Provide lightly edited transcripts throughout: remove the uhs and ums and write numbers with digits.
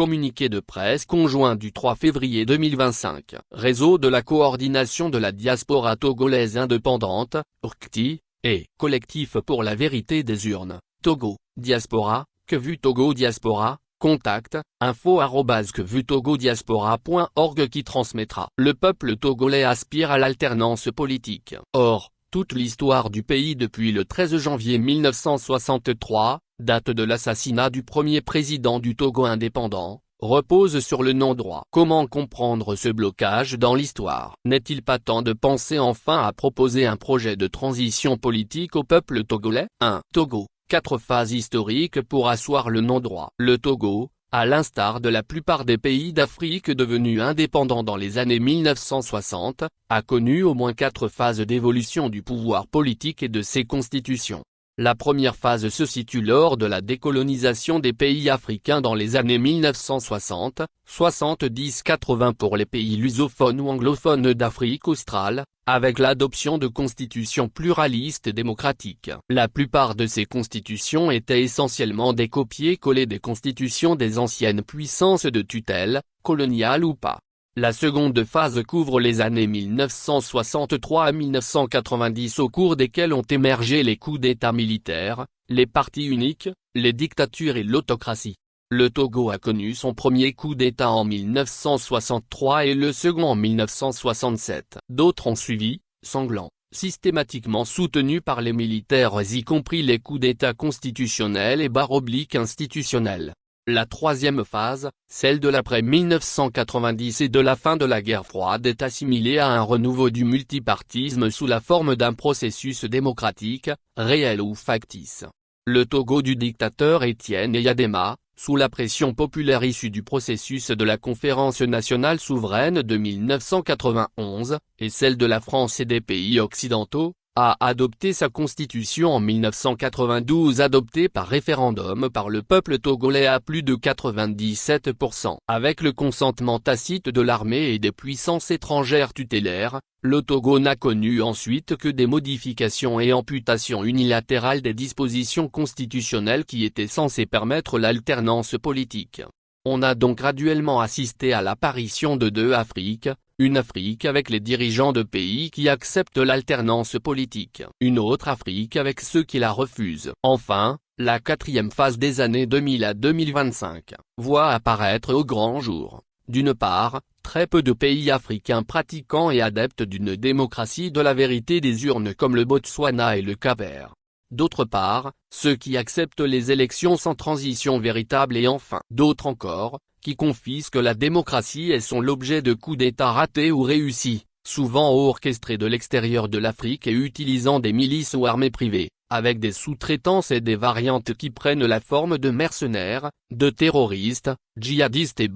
Communiqué de presse conjoint du 3 février 2025. Réseau de la coordination de la diaspora togolaise indépendante, RCTI, et Collectif pour la vérité des urnes, Togo, Diaspora, Kvu Togo Diaspora, contact, info@kvutogodiaspora.org qui transmettra. Le peuple togolais aspire à l'alternance politique. Or, toute l'histoire du pays depuis le 13 janvier 1963, date de l'assassinat du premier président du Togo indépendant, repose sur le non-droit. Comment comprendre ce blocage dans l'histoire? N'est-il pas temps de penser enfin à proposer un projet de transition politique au peuple togolais? 1. Togo, 4 phases historiques pour asseoir le non-droit. Le Togo, à l'instar de la plupart des pays d'Afrique devenus indépendants dans les années 1960, a connu au moins 4 phases d'évolution du pouvoir politique et de ses constitutions. La première phase se situe lors de la décolonisation des pays africains dans les années 1960, 70-80 pour les pays lusophones ou anglophones d'Afrique australe, avec l'adoption de constitutions pluralistes et démocratiques. La plupart de ces constitutions étaient essentiellement des copier-coller des constitutions des anciennes puissances de tutelle, coloniales ou pas. La seconde phase couvre les années 1963 à 1990 au cours desquelles ont émergé les coups d'État militaires, les partis uniques, les dictatures et l'autocratie. Le Togo a connu son premier coup d'État en 1963 et le second en 1967. D'autres ont suivi, sanglants, systématiquement soutenus par les militaires y compris les coups d'État constitutionnels et /institutionnels. La troisième phase, celle de l'après-1990 et de la fin de la guerre froide est assimilée à un renouveau du multipartisme sous la forme d'un processus démocratique, réel ou factice. Le Togo du dictateur Étienne Eyadema, sous la pression populaire issue du processus de la Conférence nationale souveraine de 1991, et celle de la France et des pays occidentaux, a adopté sa constitution en 1992 adoptée par référendum par le peuple togolais à plus de 97%. Avec le consentement tacite de l'armée et des puissances étrangères tutélaires, le Togo n'a connu ensuite que des modifications et amputations unilatérales des dispositions constitutionnelles qui étaient censées permettre l'alternance politique. On a donc graduellement assisté à l'apparition de deux Afriques, une Afrique avec les dirigeants de pays qui acceptent l'alternance politique, une autre Afrique avec ceux qui la refusent. Enfin, la quatrième phase des années 2000 à 2025, voit apparaître au grand jour, d'une part, très peu de pays africains pratiquants et adeptes d'une démocratie de la vérité des urnes comme le Botswana et le Cap-Vert. D'autre part, ceux qui acceptent les élections sans transition véritable et enfin, d'autres encore, qui confisquent la démocratie et sont l'objet de coups d'État ratés ou réussis, souvent orchestrés de l'extérieur de l'Afrique et utilisant des milices ou armées privées, avec des sous-traitances et des variantes qui prennent la forme de mercenaires, de terroristes, djihadistes et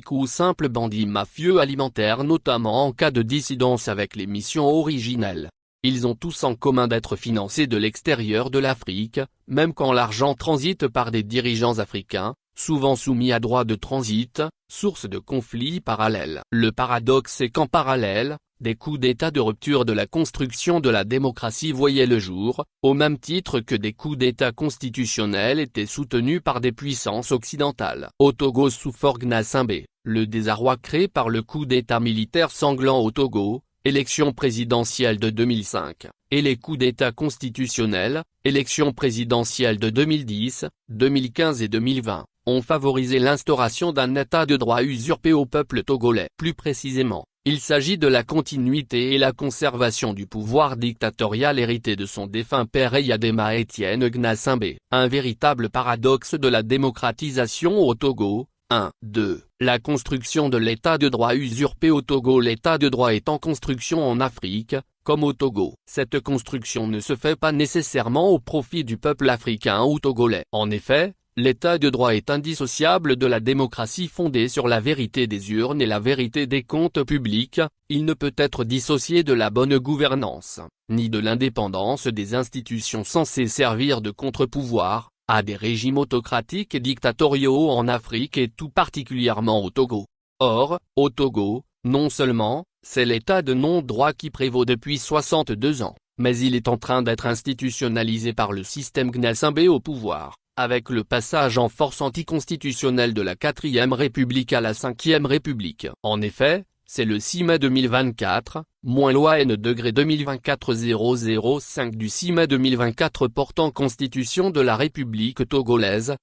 ou simples bandits mafieux alimentaires notamment en cas de dissidence avec les missions originelles. Ils ont tous en commun d'être financés de l'extérieur de l'Afrique, même quand l'argent transite par des dirigeants africains, souvent soumis à droit de transit, source de conflits parallèles. Le paradoxe est qu'en parallèle, des coups d'État de rupture de la construction de la démocratie voyaient le jour, au même titre que des coups d'État constitutionnels étaient soutenus par des puissances occidentales. Au Togo sous Faure Gnassingbé, le désarroi créé par le coup d'État militaire sanglant au Togo, élection présidentielle de 2005, et les coups d'État constitutionnels, élections présidentielles de 2010, 2015 et 2020, ont favorisé l'instauration d'un état de droit usurpé au peuple togolais. Plus précisément, il s'agit de la continuité et la conservation du pouvoir dictatorial hérité de son défunt père Eyadema Étienne Gnassingbé. Un véritable paradoxe de la démocratisation au Togo. 1. 2. La construction de l'état de droit usurpé au Togo. L'état de droit est en construction en Afrique, comme au Togo. Cette construction ne se fait pas nécessairement au profit du peuple africain ou togolais. En effet, l'état de droit est indissociable de la démocratie fondée sur la vérité des urnes et la vérité des comptes publics, il ne peut être dissocié de la bonne gouvernance, ni de l'indépendance des institutions censées servir de contre-pouvoir à des régimes autocratiques et dictatoriaux en Afrique et tout particulièrement au Togo. Or, au Togo, non seulement, c'est l'état de non-droit qui prévaut depuis 62 ans, mais il est en train d'être institutionnalisé par le système Gnassingbé au pouvoir. avec le passage en force anticonstitutionnelle de la 4e République à la 5e République. En effet, c'est le 6 mai 2024, loi N-2024-005 du 6 mai 2024 portant constitution de la République togolaise,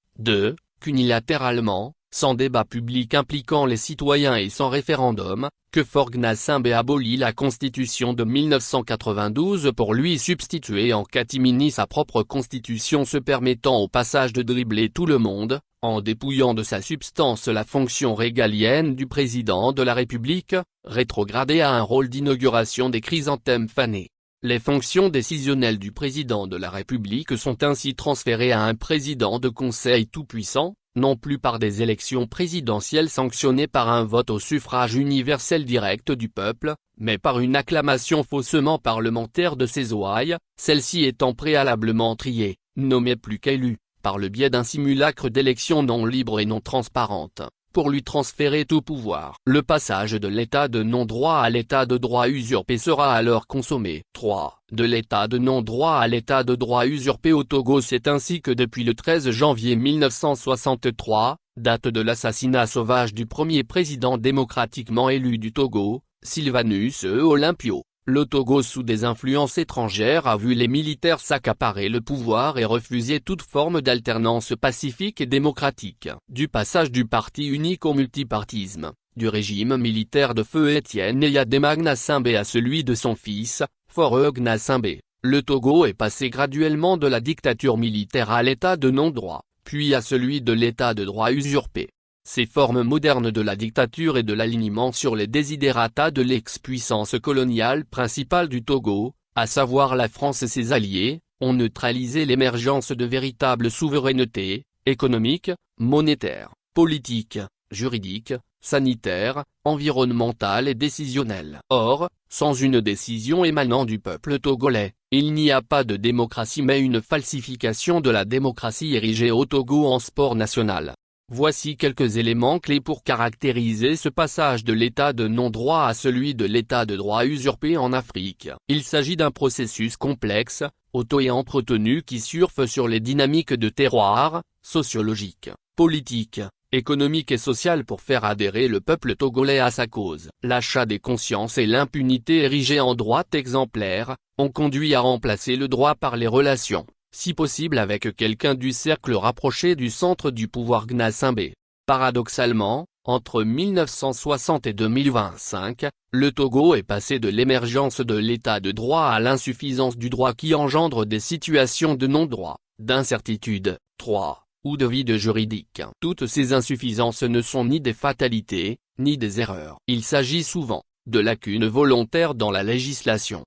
qu'unilatéralement, sans débat public impliquant les citoyens et sans référendum, que Faure Gnassingbé abolit la constitution de 1992 pour lui substituer en catimini sa propre constitution se permettant au passage de dribbler tout le monde, en dépouillant de sa substance la fonction régalienne du président de la République, rétrogradé à un rôle d'inauguration des chrysanthèmes fanés. Les fonctions décisionnelles du président de la République sont ainsi transférées à un président de conseil tout-puissant, non plus par des élections présidentielles sanctionnées par un vote au suffrage universel direct du peuple, mais par une acclamation faussement parlementaire de ses ouailles, celle-ci étant préalablement triée, nommée plus qu'élue, par le biais d'un simulacre d'élection non libre et non transparente, pour lui transférer tout pouvoir. Le passage de l'état de non-droit à l'état de droit usurpé sera alors consommé. 3. De l'état de non-droit à l'état de droit usurpé au Togo. C'est ainsi que depuis le 13 janvier 1963, date de l'assassinat sauvage du premier président démocratiquement élu du Togo, Sylvanus Olympio, le Togo sous des influences étrangères a vu les militaires s'accaparer le pouvoir et refuser toute forme d'alternance pacifique et démocratique. Du passage du parti unique au multipartisme, du régime militaire de feu Étienne Eyadema Gnassingbé à celui de son fils, Faure Gnassingbé, le Togo est passé graduellement de la dictature militaire à l'état de non-droit, puis à celui de l'état de droit usurpé. Ces formes modernes de la dictature et de l'alignement sur les desiderata de l'ex-puissance coloniale principale du Togo, à savoir la France et ses alliés, ont neutralisé l'émergence de véritables souverainetés, économiques, monétaires, politiques, juridiques, sanitaires, environnementales et décisionnelles. Or, sans une décision émanant du peuple togolais, il n'y a pas de démocratie mais une falsification de la démocratie érigée au Togo en sport national. Voici quelques éléments clés pour caractériser ce passage de l'état de non-droit à celui de l'état de droit usurpé en Afrique. Il s'agit d'un processus complexe, auto et entretenu qui surfe sur les dynamiques de terroir, sociologiques, politiques, économiques et sociales pour faire adhérer le peuple togolais à sa cause. L'achat des consciences et l'impunité érigée en droit exemplaire, ont conduit à remplacer le droit par les relations, si possible avec quelqu'un du cercle rapproché du centre du pouvoir Gnassingbé. Paradoxalement, entre 1960 et 2025, le Togo est passé de l'émergence de l'état de droit à l'insuffisance du droit qui engendre des situations de non-droit, d'incertitude, 3, ou de vide juridique. Toutes ces insuffisances ne sont ni des fatalités, ni des erreurs. Il s'agit souvent de lacunes volontaires dans la législation,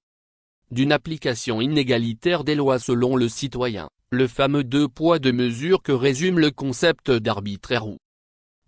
d'une application inégalitaire des lois selon le citoyen, le fameux 2 poids 2 mesures que résume le concept d'arbitraire ou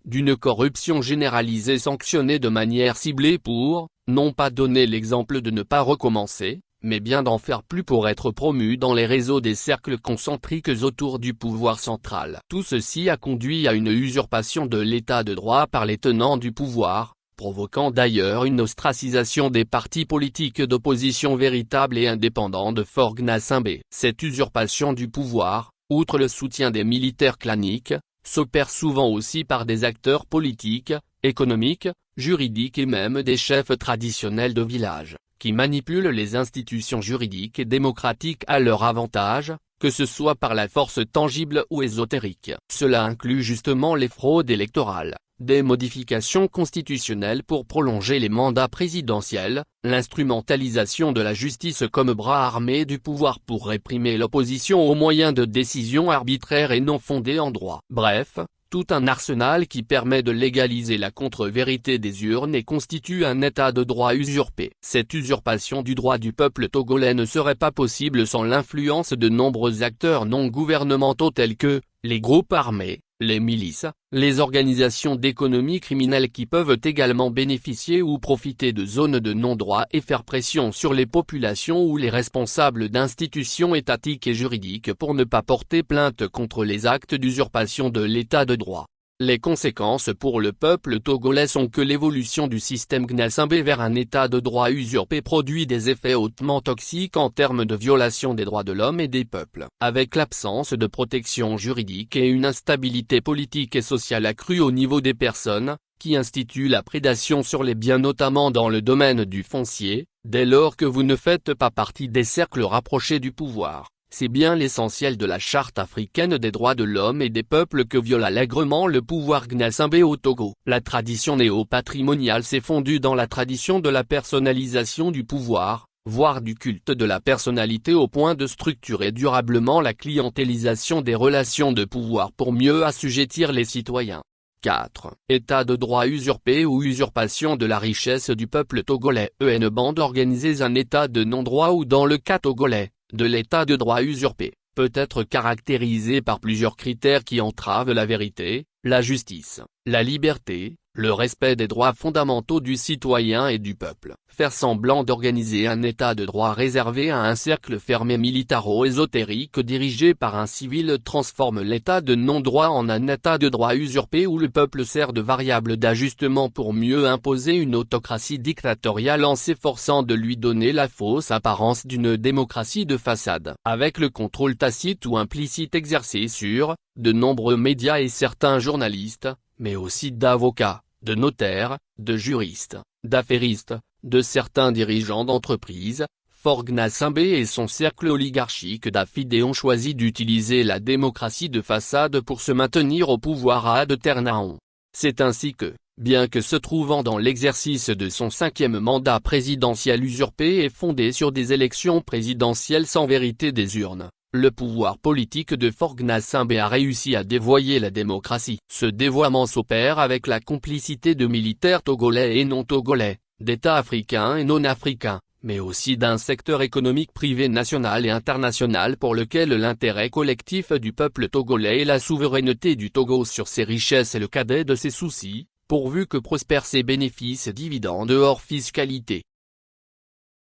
d'une corruption généralisée sanctionnée de manière ciblée pour, non pas donner l'exemple de ne pas recommencer, mais bien d'en faire plus pour être promu dans les réseaux des cercles concentriques autour du pouvoir central. Tout ceci a conduit à une usurpation de l'état de droit par les tenants du pouvoir, provoquant d'ailleurs une ostracisation des partis politiques d'opposition véritables et indépendants de Faure Gnassingbé. Cette usurpation du pouvoir, outre le soutien des militaires claniques, s'opère souvent aussi par des acteurs politiques, économiques, juridiques et même des chefs traditionnels de village, qui manipulent les institutions juridiques et démocratiques à leur avantage, que ce soit par la force tangible ou ésotérique. Cela inclut justement les fraudes électorales, des modifications constitutionnelles pour prolonger les mandats présidentiels, l'instrumentalisation de la justice comme bras armé du pouvoir pour réprimer l'opposition aux moyens de décision arbitraires et non fondés en droit. Bref, tout un arsenal qui permet de légaliser la contre-vérité des urnes et constitue un état de droit usurpé. Cette usurpation du droit du peuple togolais ne serait pas possible sans l'influence de nombreux acteurs non gouvernementaux tels que les groupes armés, les milices, les organisations d'économie criminelle qui peuvent également bénéficier ou profiter de zones de non-droit et faire pression sur les populations ou les responsables d'institutions étatiques et juridiques pour ne pas porter plainte contre les actes d'usurpation de l'état de droit. Les conséquences pour le peuple togolais sont que l'évolution du système Gnassingbé vers un état de droit usurpé produit des effets hautement toxiques en termes de violation des droits de l'homme et des peuples. Avec l'absence de protection juridique et une instabilité politique et sociale accrue au niveau des personnes, qui instituent la prédation sur les biens notamment dans le domaine du foncier, dès lors que vous ne faites pas partie des cercles rapprochés du pouvoir. C'est bien l'essentiel de la Charte africaine des droits de l'homme et des peuples que viole allègrement le pouvoir Gnassingbé au Togo. La tradition néo-patrimoniale s'est fondue dans la tradition de la personnalisation du pouvoir, voire du culte de la personnalité au point de structurer durablement la clientélisation des relations de pouvoir pour mieux assujettir les citoyens. 4. État de droit usurpé ou usurpation de la richesse du peuple togolais. Bande organisée. Un état de non-droit ou dans le cas togolais, de l'état de droit usurpé, peut être caractérisé par plusieurs critères qui entravent la vérité, la justice, la liberté, le respect des droits fondamentaux du citoyen et du peuple. Faire semblant d'organiser un état de droit réservé à un cercle fermé militaro-ésotérique dirigé par un civil transforme l'état de non-droit en un état de droit usurpé où le peuple sert de variable d'ajustement pour mieux imposer une autocratie dictatoriale en s'efforçant de lui donner la fausse apparence d'une démocratie de façade. Avec le contrôle tacite ou implicite exercé sur de nombreux médias et certains journalistes, mais aussi d'avocats, de notaires, de juristes, d'affairistes, de certains dirigeants d'entreprises, Faure Gnassingbé et son cercle oligarchique d'affidés ont choisi d'utiliser la démocratie de façade pour se maintenir au pouvoir ad aeternam. C'est ainsi que, bien que se trouvant dans l'exercice de son 5e mandat présidentiel usurpé et fondé sur des élections présidentielles sans vérité des urnes, le pouvoir politique de Faure Gnassingbé a réussi à dévoyer la démocratie. Ce dévoiement s'opère avec la complicité de militaires togolais et non togolais, d'États africains et non africains, mais aussi d'un secteur économique privé national et international pour lequel l'intérêt collectif du peuple togolais et la souveraineté du Togo sur ses richesses est le cadet de ses soucis, pourvu que prospèrent ses bénéfices et dividendes hors fiscalité.